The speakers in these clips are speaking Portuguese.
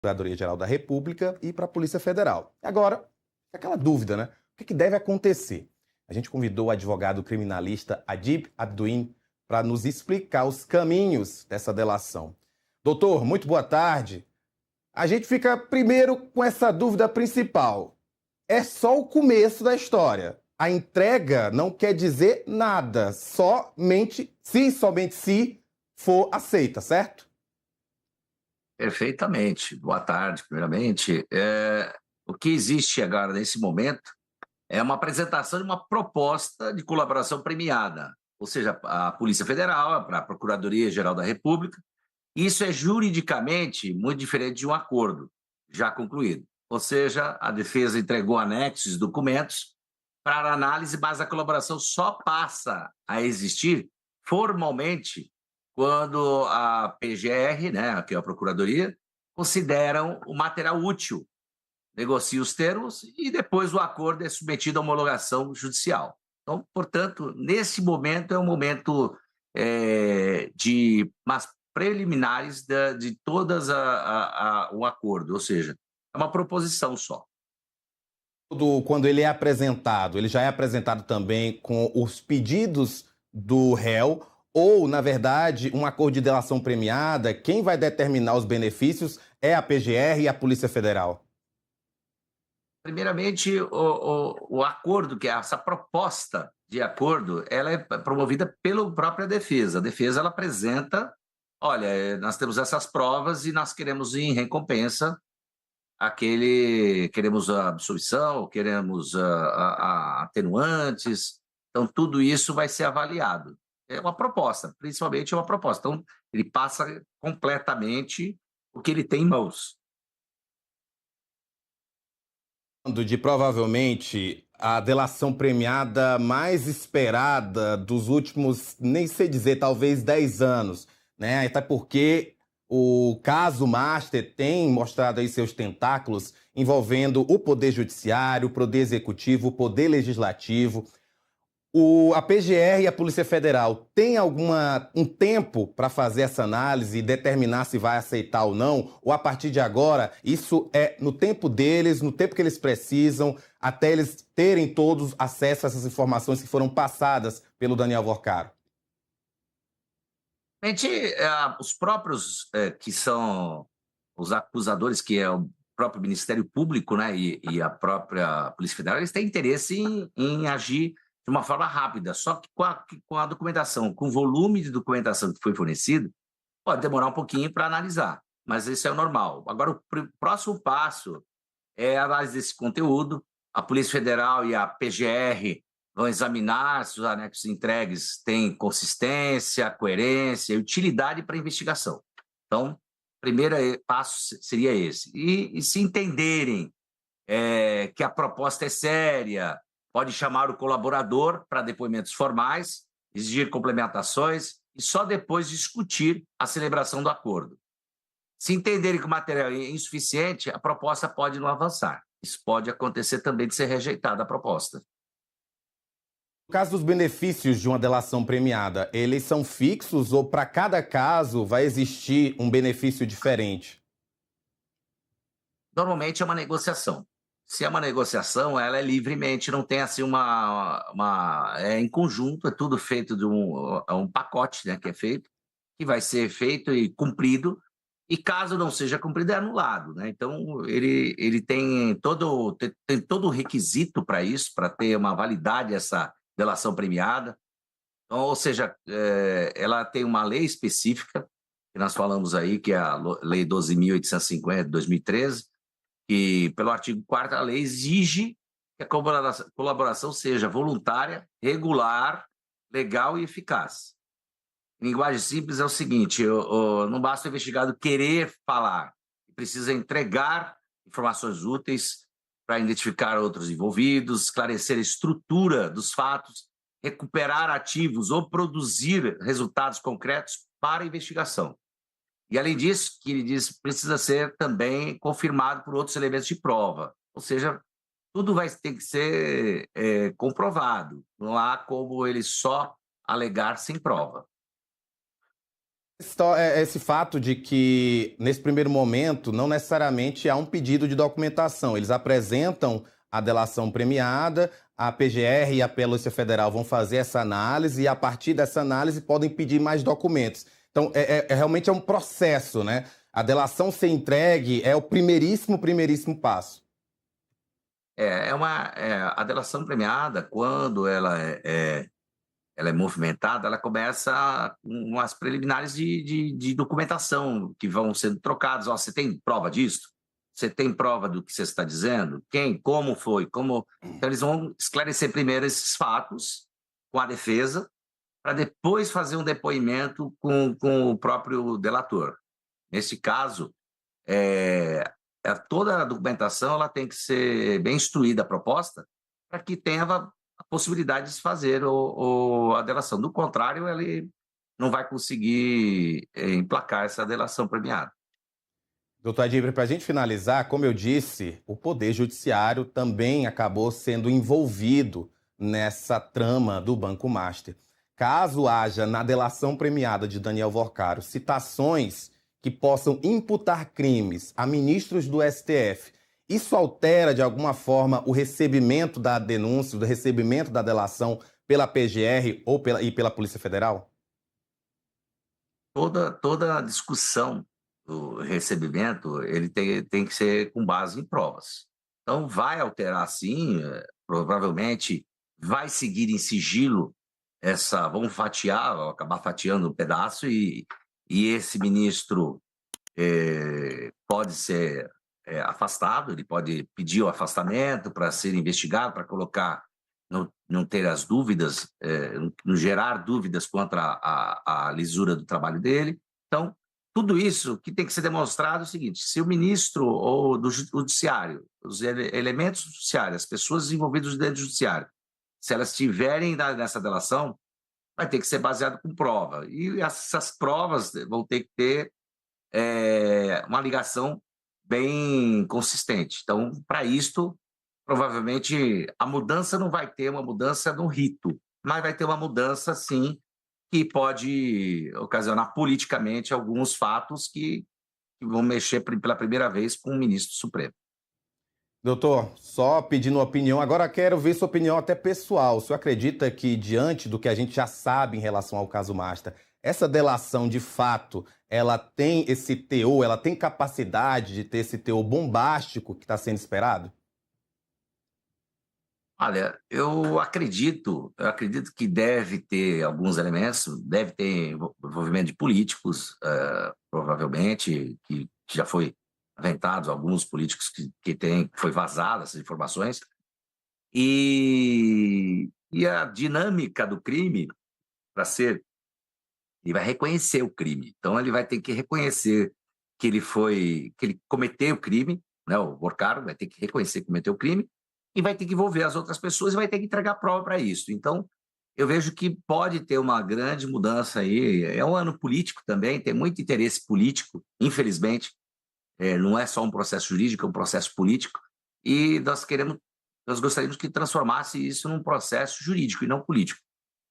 Procuradoria-Geral da República e para a Polícia Federal. Agora, aquela dúvida, né? O que deve acontecer? A gente convidou o advogado criminalista Adib Abduin para nos explicar os caminhos dessa delação. Doutor, muito boa tarde. A gente fica primeiro com essa dúvida principal. É só o começo da história. A entrega não quer dizer nada, somente se for aceita, certo? Perfeitamente. Boa tarde, primeiramente. O que existe agora nesse momento é uma apresentação de uma proposta de colaboração premiada, ou seja, a Polícia Federal, para a Procuradoria-Geral da República. Isso é juridicamente muito diferente de um acordo já concluído. Ou seja, a defesa entregou anexos e documentos para análise, mas a colaboração só passa a existir formalmente quando a PGR, né, que é a Procuradoria, consideram o material útil, negocia os termos e depois o acordo é submetido à homologação judicial. Então, portanto, nesse momento é um momento de mas preliminares de todas o acordo, ou seja, é uma proposição só. Quando ele é apresentado, ele já é apresentado também com os pedidos do réu ou, na verdade, um acordo de delação premiada? Quem vai determinar os benefícios é a PGR e a Polícia Federal? Primeiramente, o acordo, que é essa proposta de acordo, ela é promovida pela própria defesa. A defesa ela apresenta, olha, nós temos essas provas e nós queremos em recompensa queremos a absolvição, queremos atenuantes. Então, tudo isso vai ser avaliado. É uma proposta, principalmente é uma proposta. Então, ele passa completamente o que ele tem em mãos. De provavelmente a delação premiada mais esperada dos últimos, nem sei dizer, talvez 10 anos, né? Até porque o caso Master tem mostrado aí seus tentáculos envolvendo o Poder Judiciário, o Poder Executivo, o Poder Legislativo. A PGR e a Polícia Federal têm um tempo para fazer essa análise e determinar se vai aceitar ou não? Ou a partir de agora, isso é no tempo deles, no tempo que eles precisam, até eles terem todos acesso a essas informações que foram passadas pelo Daniel Vorcaro? Os próprios que são os acusadores, que é o próprio Ministério Público, né, e a própria Polícia Federal, eles têm interesse em agir de uma forma rápida. Só que com a documentação, com o volume de documentação que foi fornecido, pode demorar um pouquinho para analisar, mas isso é o normal. Agora, o próximo passo é a análise desse conteúdo. A Polícia Federal e a PGR vão examinar se os anexos entregues têm consistência, coerência e utilidade para a investigação. Então, o primeiro passo seria esse. E se entenderem que a proposta é séria, pode chamar o colaborador para depoimentos formais, exigir complementações e só depois discutir a celebração do acordo. Se entenderem que o material é insuficiente, a proposta pode não avançar. Isso pode acontecer também de ser rejeitada a proposta. No caso dos benefícios de uma delação premiada, eles são fixos ou para cada caso vai existir um benefício diferente? Normalmente é uma negociação. Se é uma negociação, ela é livremente, não tem assim é em conjunto, é tudo feito de um pacote, né, que é feito, que vai ser feito e cumprido, e caso não seja cumprido, é anulado, né? Então, ele tem todo o requisito para isso, para ter uma validade essa delação premiada. Então, ou seja, ela tem uma lei específica, que nós falamos aí, que é a Lei 12.850 de 2013, que, pelo artigo 4º, a lei exige que a colaboração seja voluntária, regular, legal e eficaz. Em linguagem simples é o seguinte, não basta o investigado querer falar, precisa entregar informações úteis para identificar outros envolvidos, esclarecer a estrutura dos fatos, recuperar ativos ou produzir resultados concretos para a investigação. E, além disso, que ele diz, precisa ser também confirmado por outros elementos de prova. Ou seja, tudo vai ter que ser comprovado. Não há como ele só alegar sem prova. Esse fato de que, nesse primeiro momento, não necessariamente há um pedido de documentação. Eles apresentam a delação premiada, a PGR e a Polícia Federal vão fazer essa análise e, a partir dessa análise, podem pedir mais documentos. Então, realmente é um processo, né? A delação ser entregue é o primeiríssimo passo. A delação premiada, quando ela é movimentada, ela começa com as preliminares de documentação que vão sendo trocadas. Ó, você tem prova disso? Você tem prova do que você está dizendo? Quem? Como foi? Como? Então, eles vão esclarecer primeiro esses fatos com a defesa, para depois fazer um depoimento com o próprio delator. Nesse caso, toda a documentação ela tem que ser bem instruída, a proposta, para que tenha a possibilidade de se fazer a delação. Do contrário, ele não vai conseguir emplacar essa delação premiada. Doutor Adílio, para a gente finalizar, como eu disse, o Poder Judiciário também acabou sendo envolvido nessa trama do Banco Master. Caso haja na delação premiada de Daniel Worcaro citações que possam imputar crimes a ministros do STF, isso altera de alguma forma o recebimento da denúncia, o recebimento da delação pela PGR e pela Polícia Federal? Toda a discussão do recebimento ele tem que ser com base em provas. Então, vai alterar sim, provavelmente vai seguir em sigilo vamos fatiar, acabar fatiando um pedaço e esse ministro pode ser afastado, ele pode pedir o afastamento para ser investigado, para colocar, não ter as dúvidas, não gerar dúvidas quanto à lisura do trabalho dele. Então, tudo isso que tem que ser demonstrado é o seguinte: se o ministro ou do judiciário, os elementos judiciários, as pessoas envolvidas dentro do judiciário, se elas estiverem nessa delação, vai ter que ser baseado com prova. E essas provas vão ter que ter uma ligação bem consistente. Então, para isto, provavelmente, a mudança não vai ter uma mudança no rito, mas vai ter uma mudança, sim, que pode ocasionar politicamente alguns fatos que vão mexer pela primeira vez com o ministro Supremo. Doutor, só pedindo opinião, agora quero ver sua opinião até pessoal. O senhor acredita que, diante do que a gente já sabe em relação ao caso Master, essa delação de fato, ela tem esse teor, ela tem capacidade de ter esse teor bombástico que está sendo esperado? Olha, eu acredito que deve ter alguns elementos, deve ter envolvimento de políticos, provavelmente, que já foi aventados alguns políticos que foi vazada essas informações, e a dinâmica do crime, ele vai reconhecer o crime, então ele vai ter que reconhecer que ele cometeu o crime, né? O Worcaro vai ter que reconhecer que cometeu o crime, e vai ter que envolver as outras pessoas e vai ter que entregar prova para isso. Então, eu vejo que pode ter uma grande mudança aí. É um ano político também, tem muito interesse político, infelizmente. Não é só um processo jurídico, é um processo político. E nós gostaríamos que transformasse isso num processo jurídico e não político,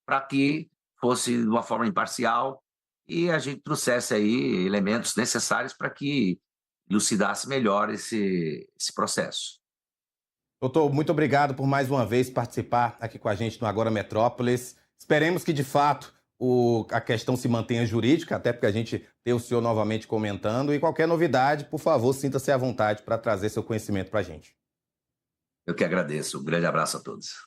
para que fosse de uma forma imparcial e a gente trouxesse aí elementos necessários para que elucidasse melhor esse processo. Doutor, muito obrigado por mais uma vez participar aqui com a gente no Agora Metrópolis. Esperemos que, de fato, a questão se mantenha jurídica, até porque a gente tem o senhor novamente comentando. E qualquer novidade, por favor, sinta-se à vontade para trazer seu conhecimento para a gente. Eu que agradeço. Um grande abraço a todos.